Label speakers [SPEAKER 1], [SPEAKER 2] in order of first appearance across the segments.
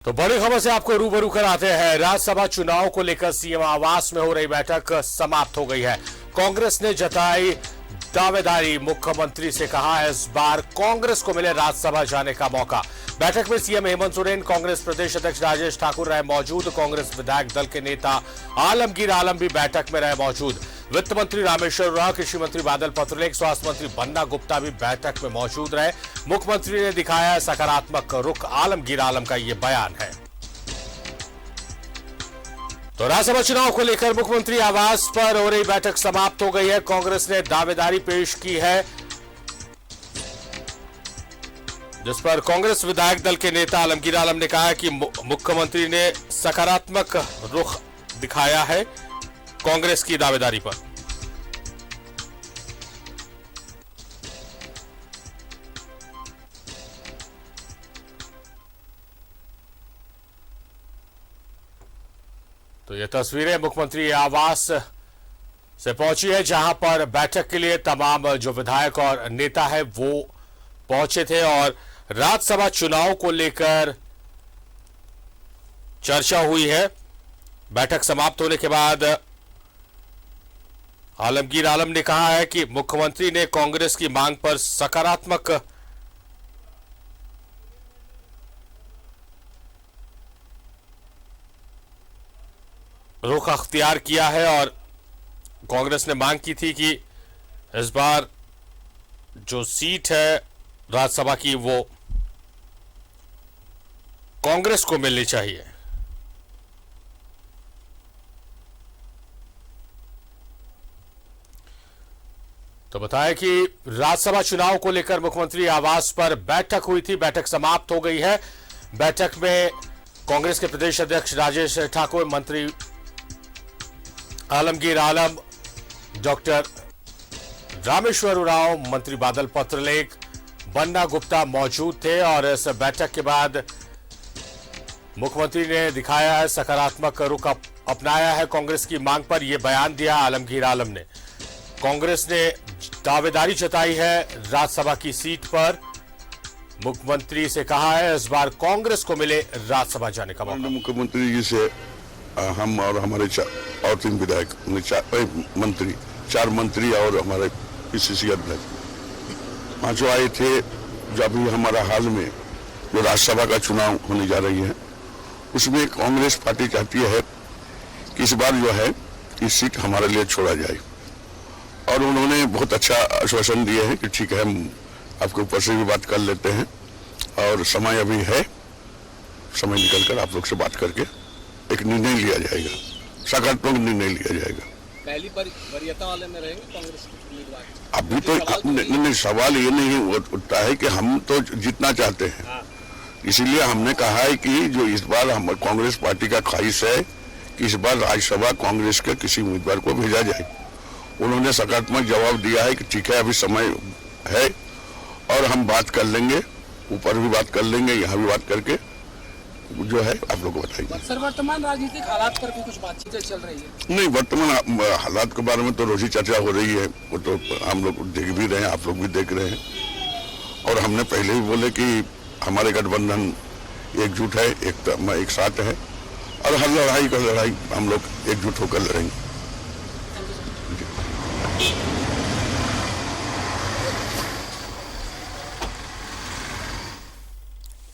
[SPEAKER 1] तो बड़ी खबर से आपको रूबरू कराते हैं। राज्यसभा चुनाव को लेकर सीएम आवास में हो रही बैठक समाप्त हो गई है। कांग्रेस ने जताई दावेदारी, मुख्यमंत्री से कहा है इस बार कांग्रेस को मिले राज्यसभा जाने का मौका। बैठक में सीएम हेमंत सोरेन, कांग्रेस प्रदेश अध्यक्ष राजेश ठाकुर रहे मौजूद। कांग्रेस विधायक दल के नेता आलमगीर आलम भी बैठक में रहे मौजूद। वित्त मंत्री रामेश्वर उरांव, कृषि मंत्री बादल पत्रलेख, स्वास्थ्य मंत्री बन्ना गुप्ता भी बैठक में मौजूद रहे। मुख्यमंत्री ने दिखाया सकारात्मक रुख, आलमगीर आलम का यह बयान है। तो राज्यसभा चुनाव को लेकर मुख्यमंत्री आवास पर हो रही बैठक समाप्त हो गई है। कांग्रेस ने दावेदारी पेश की है, जिस पर कांग्रेस विधायक दल के नेता आलमगीर आलम ने कहा कि मुख्यमंत्री ने सकारात्मक रुख दिखाया है कांग्रेस की दावेदारी पर। तो ये तस्वीरें मुख्यमंत्री आवास से पहुंची है, जहां पर बैठक के लिए तमाम जो विधायक और नेता है वो पहुंचे थे और राज्यसभा चुनाव को लेकर चर्चा हुई है। बैठक समाप्त होने के बाद आलमगीर आलम ने कहा है कि मुख्यमंत्री ने कांग्रेस की मांग पर सकारात्मक रुख अख्तियार किया है और कांग्रेस ने मांग की थी कि इस बार जो सीट है राज्यसभा की वो कांग्रेस को मिलनी चाहिए। तो बताया कि राज्यसभा चुनाव को लेकर मुख्यमंत्री आवास पर बैठक हुई थी। बैठक समाप्त हो गई है। बैठक में कांग्रेस के प्रदेश अध्यक्ष राजेश ठाकुर, मंत्री आलमगीर आलम, डॉक्टर रामेश्वर उरांव, मंत्री बादल पत्रलेख, बन्ना गुप्ता मौजूद थे और इस बैठक के बाद मुख्यमंत्री ने दिखाया है सकारात्मक रुख अपनाया है कांग्रेस की मांग पर। यह बयान दिया आलमगीर आलम ने। कांग्रेस ने दावेदारी जताई है राज्यसभा की सीट पर। मुख्यमंत्री से कहा है इस बार कांग्रेस को मिले राज्यसभा जाने का मौका।
[SPEAKER 2] मुख्यमंत्री जी से हम और हमारे और 3 विधायक, मंत्री, 4 मंत्री और हमारे पीसीसी अध्यक्ष 5 आए थे। जो अभी हमारा हाल में जो राज्यसभा का चुनाव होने जा रही है उसमें कांग्रेस पार्टी चाहती है कि इस बार जो है ये सीट हमारे लिए छोड़ा जाए और उन्होंने बहुत अच्छा आश्वासन दिए हैं कि ठीक है, हम आपके ऊपर से भी बात कर लेते हैं और समय अभी है, समय निकल कर आप लोग से बात करके एक निर्णय लिया जाएगा, सकारात्मक निर्णय लिया जाएगा।
[SPEAKER 3] पहली वरीयता वाले में रहेंगे कांग्रेस उम्मीदवार?
[SPEAKER 2] अभी तो नहीं, सवाल ये नहीं उठता है कि हम तो जीतना चाहते हैं। हाँ। इसीलिए हमने कहा है कि जो इस बार हम कांग्रेस पार्टी का ख्वाहिश है कि इस बार राज्यसभा कांग्रेस के किसी उम्मीदवार को भेजा जाए। उन्होंने सकारात्मक जवाब दिया है कि ठीक है, अभी समय है और हम बात कर लेंगे, ऊपर भी बात कर लेंगे, यहाँ भी बात करके जो है आप लोग को बताएंगे।
[SPEAKER 3] सर, वर्तमान राजनीतिक हालात पर भी कुछ बातचीतें चल रही है?
[SPEAKER 2] नहीं, वर्तमान हालात के बारे में तो रोज ही चर्चा हो रही है, वो तो हम लोग देख भी रहे हैं, आप लोग भी देख रहे हैं। और हमने पहले ही बोले कि हमारे गठबंधन एकजुट है, एक साथ है और हर लड़ाई हम लोग एकजुट होकर लड़ेंगे।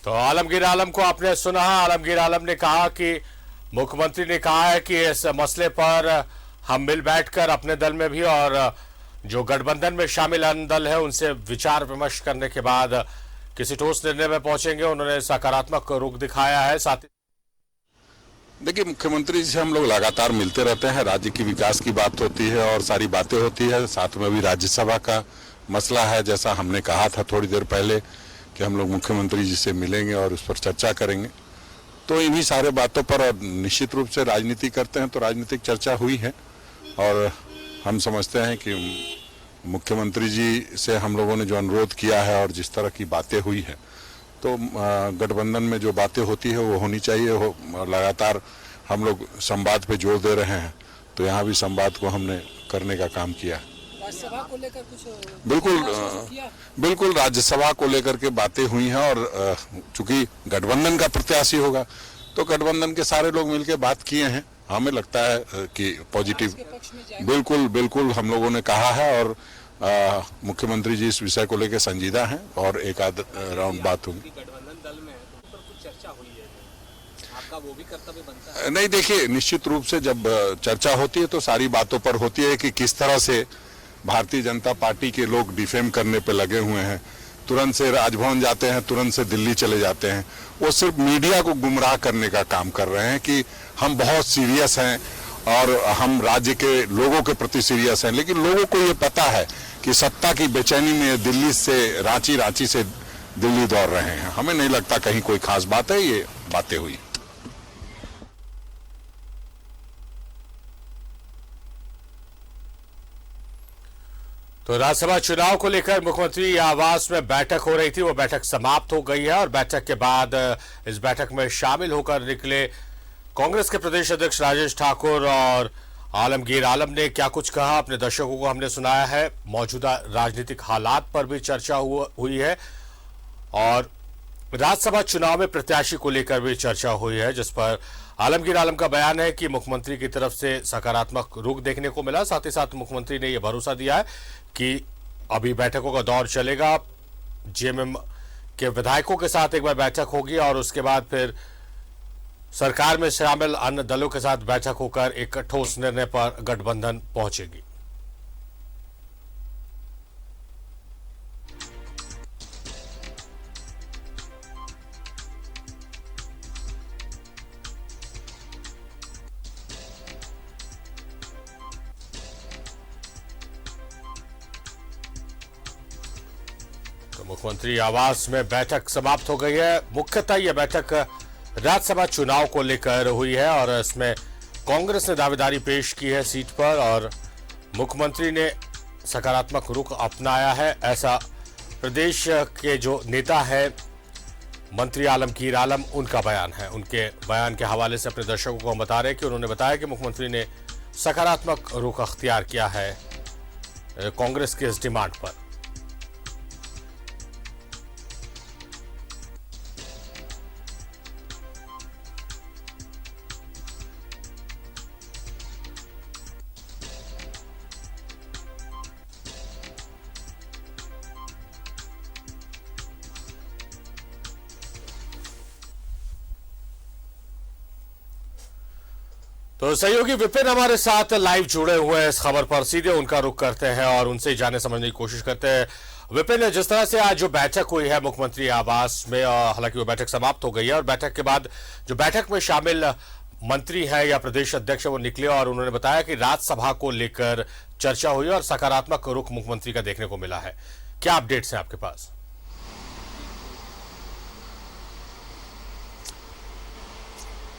[SPEAKER 1] तो आलमगीर आलम को आपने सुना। आलमगीर आलम ने कहा कि मुख्यमंत्री ने कहा है कि इस मसले पर हम मिल बैठकर अपने दल में भी और जो गठबंधन में शामिल अन्य दल है उनसे विचार विमर्श करने के बाद किसी ठोस निर्णय में पहुंचेंगे। उन्होंने सकारात्मक रुख दिखाया है। साथ ही
[SPEAKER 4] देखिए, मुख्यमंत्री जी से हम लोग लगातार मिलते रहते हैं, राज्य की विकास की बात होती है और सारी बातें होती है। साथ में भी राज्यसभा का मसला है, जैसा हमने कहा था थोड़ी देर पहले कि हम लोग मुख्यमंत्री जी से मिलेंगे और उस पर चर्चा करेंगे। तो इन्हीं सारे बातों पर और निश्चित रूप से राजनीति करते हैं तो राजनीतिक चर्चा हुई है और हम समझते हैं कि मुख्यमंत्री जी से हम लोगों ने जो अनुरोध किया है और जिस तरह की बातें हुई है तो गठबंधन में जो बातें होती है वो होनी चाहिए। लगातार हम लोग संवाद पे जोर दे रहे हैं, तो यहाँ भी संवाद को हमने करने का काम किया है।
[SPEAKER 3] राज्यसभा को लेकर कुछ
[SPEAKER 4] बिल्कुल
[SPEAKER 3] किया?
[SPEAKER 4] बिल्कुल राज्यसभा को लेकर के बातें हुई हैं और चूंकि गठबंधन का प्रत्याशी होगा तो गठबंधन के सारे लोग मिलकर बात किए हैं। हमें लगता है कि पॉजिटिव बिल्कुल बिल्कुल हम लोगों ने कहा है और मुख्यमंत्री जी इस विषय को लेकर संजीदा हैं और एक आध राउंड बात होगी।
[SPEAKER 3] गठबंधन दल में है तो कुछ चर्चा हुई है, आपका वो भी कर्तव्य बनता है?
[SPEAKER 4] नहीं, देखिए निश्चित रूप से जब चर्चा होती है तो सारी बातों पर होती है कि किस तरह से भारतीय जनता पार्टी के लोग डिफेम करने पे लगे हुए हैं, तुरंत से राजभवन जाते हैं, तुरंत से दिल्ली चले जाते हैं। वो सिर्फ मीडिया को गुमराह करने का काम कर रहे हैं कि हम बहुत सीरियस हैं और हम राज्य के लोगों के प्रति सीरियस हैं, लेकिन लोगों को ये पता है कि सत्ता की बेचैनी में दिल्ली से रांची, रांची से दिल्ली दौड़ रहे हैं। हमें नहीं लगता कहीं कोई खास बात है, ये बातें हुई।
[SPEAKER 1] तो राज्यसभा चुनाव को लेकर मुख्यमंत्री आवास में बैठक हो रही थी, वो बैठक समाप्त हो गई है और बैठक के बाद इस बैठक में शामिल होकर निकले कांग्रेस के प्रदेश अध्यक्ष राजेश ठाकुर और आलमगीर आलम ने क्या कुछ कहा अपने दर्शकों को हमने सुनाया है। मौजूदा राजनीतिक हालात पर भी चर्चा हुई है और राज्यसभा चुनाव में प्रत्याशी को लेकर भी चर्चा हुई है, जिस पर आलमगीर आलम का बयान है कि मुख्यमंत्री की तरफ से सकारात्मक रुख देखने को मिला। साथ ही साथ मुख्यमंत्री ने यह भरोसा दिया है कि अभी बैठकों का दौर चलेगा, जेएमएम के विधायकों के साथ एक बार बैठक होगी और उसके बाद फिर सरकार में शामिल अन्य दलों के साथ बैठक होकर एक ठोस निर्णय पर गठबंधन पहुंचेगी। तो मुख्यमंत्री आवास में बैठक समाप्त हो गई है। मुख्यतः यह बैठक राज्यसभा चुनाव को लेकर हुई है और इसमें कांग्रेस ने दावेदारी पेश की है सीट पर और मुख्यमंत्री ने सकारात्मक रुख अपनाया है, ऐसा प्रदेश के जो नेता है मंत्री आलमगीर आलम उनका बयान है। उनके बयान के हवाले से अपने दर्शकों को हम बता रहे हैं कि उन्होंने बताया कि मुख्यमंत्री ने सकारात्मक रुख अख्तियार किया है कांग्रेस के इस डिमांड पर। तो सहयोगी विपिन हमारे साथ लाइव जुड़े हुए हैं इस खबर पर, सीधे उनका रुख करते हैं और उनसे जाने समझने की कोशिश करते हैं। विपिन, जिस तरह से आज जो बैठक हुई है मुख्यमंत्री आवास में, हालांकि वो बैठक समाप्त हो गई है और बैठक के बाद जो बैठक में शामिल मंत्री है या प्रदेश अध्यक्ष वो निकले और उन्होंने बताया कि राज्यसभा को लेकर चर्चा हुई और सकारात्मक रुख मुख्यमंत्री का देखने को मिला है। क्या अपडेट्स हैं आपके पास?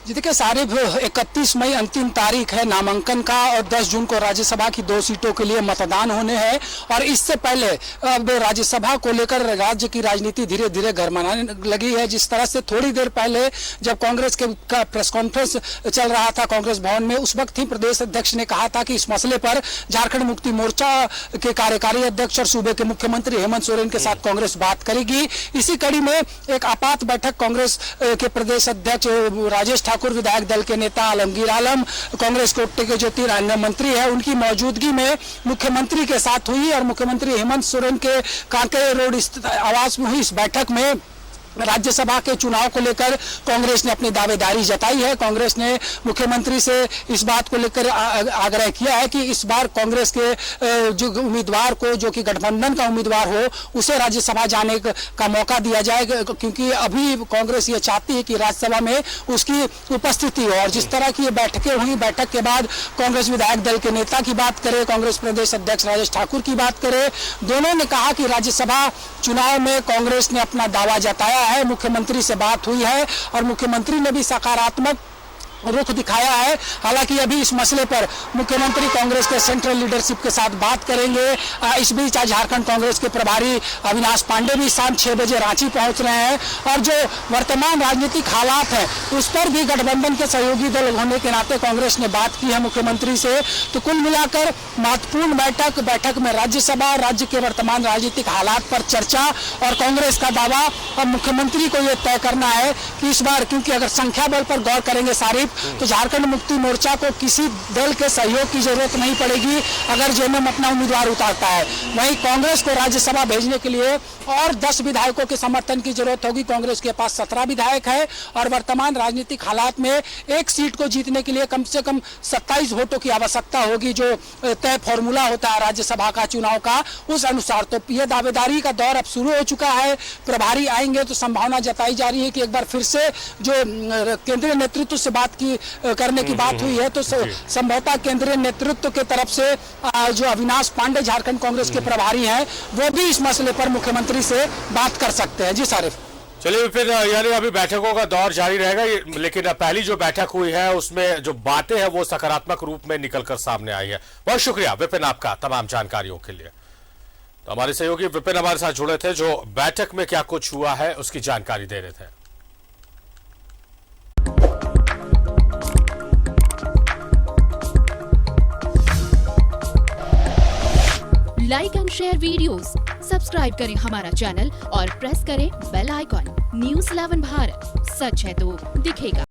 [SPEAKER 3] जी देखिए सारिब, 31 मई अंतिम तारीख है नामांकन का और 10 जून को राज्यसभा की 2 सीटों के लिए मतदान होने हैं और इससे पहले अब राज्यसभा को लेकर राज्य की राजनीति धीरे धीरे गरमाने लगी है। जिस तरह से थोड़ी देर पहले जब कांग्रेस का प्रेस कॉन्फ्रेंस चल रहा था कांग्रेस भवन में, उस वक्त ही प्रदेश अध्यक्ष ने कहा था कि इस मसले पर झारखंड मुक्ति मोर्चा के कार्यकारी अध्यक्ष और सूबे के मुख्यमंत्री हेमंत सोरेन के साथ कांग्रेस बात करेगी। इसी कड़ी में एक आपात बैठक कांग्रेस के प्रदेश अध्यक्ष राजेश ठाकुर, विधायक दल के नेता आलमगीर आलम, कांग्रेस कोटे के जो 3 अन्य मंत्री हैं उनकी मौजूदगी में मुख्यमंत्री के साथ हुई और मुख्यमंत्री हेमंत सोरेन के कांकेर रोड स्थित आवास में हुई इस बैठक में राज्यसभा के चुनाव को लेकर कांग्रेस ने अपनी दावेदारी जताई है। कांग्रेस ने मुख्यमंत्री से इस बात को लेकर आग्रह किया है कि इस बार कांग्रेस के जो उम्मीदवार को, जो कि गठबंधन का उम्मीदवार हो, उसे राज्यसभा जाने का मौका दिया जाए, क्योंकि अभी कांग्रेस ये चाहती है कि राज्यसभा में उसकी उपस्थिति हो। और जिस तरह की ये बैठकें हुई, बैठक के बाद कांग्रेस विधायक दल के नेता की बात करें, कांग्रेस प्रदेश अध्यक्ष राजेश ठाकुर की बात करें, दोनों ने कहा कि राज्यसभा चुनाव में कांग्रेस ने अपना दावा जताया है। मुख्यमंत्री से बात हुई है और मुख्यमंत्री ने भी सकारात्मक रुख दिखाया है। हालांकि अभी इस मसले पर मुख्यमंत्री कांग्रेस के सेंट्रल लीडरशिप के साथ बात करेंगे। इस बीच आज झारखंड कांग्रेस के प्रभारी अविनाश पांडे भी शाम 6 बजे रांची पहुंच रहे हैं और जो वर्तमान राजनीतिक हालात हैं उस पर भी गठबंधन के सहयोगी दल होने के नाते कांग्रेस ने बात की है मुख्यमंत्री से। तो कुल मिलाकर महत्वपूर्ण बैठक में राज्यसभा और राज्य के वर्तमान राजनीतिक हालात पर चर्चा और कांग्रेस का दावा। अब मुख्यमंत्री को यह तय करना है कि इस बार, क्योंकि अगर संख्या बल पर गौर करेंगे सारिफ, तो झारखंड मुक्ति मोर्चा को किसी दल के सहयोग की जरूरत नहीं पड़ेगी अगर जेएमएम अपना उम्मीदवार उतारता है। वहीं कांग्रेस को राज्यसभा भेजने के लिए और 10 विधायकों के समर्थन की जरूरत होगी। कांग्रेस के पास 17 विधायक है और वर्तमान राजनीतिक हालात में एक सीट को जीतने के लिए कम से कम 27 वोटों की आवश्यकता होगी, जो तय फॉर्मूला होता है राज्यसभा का चुनाव का, उस अनुसार। तो यह दावेदारी का दौर अब शुरू हो चुका है। प्रभारी आएंगे तो संभावना जताई जा रही है कि एक बार फिर से जो केंद्रीय नेतृत्व से बात करने की बात हुई है, तो संभवतः केंद्रीय नेतृत्व के तरफ से जो अविनाश पांडे झारखंड कांग्रेस के प्रभारी हैं वो भी इस मसले पर मुख्यमंत्री से बात कर सकते हैं। जी सारिफ।
[SPEAKER 1] चलिए फिर, यानी अभी बैठकों का दौर जारी रहेगा, लेकिन पहली जो बैठक हुई है उसमें जो बातें हैं वो सकारात्मक रूप में निकलकर सामने आई है। बहुत शुक्रिया विपिन आपका तमाम जानकारियों के लिए। तो हमारे सहयोगी विपिन हमारे साथ जुड़े थे, जो बैठक में क्या कुछ हुआ है उसकी जानकारी दे रहे थे।
[SPEAKER 5] Like and share videos, subscribe करें हमारा चैनल और प्रेस करें बेल आइकॉन। न्यूज़ 11 भारत, सच है तो दिखेगा।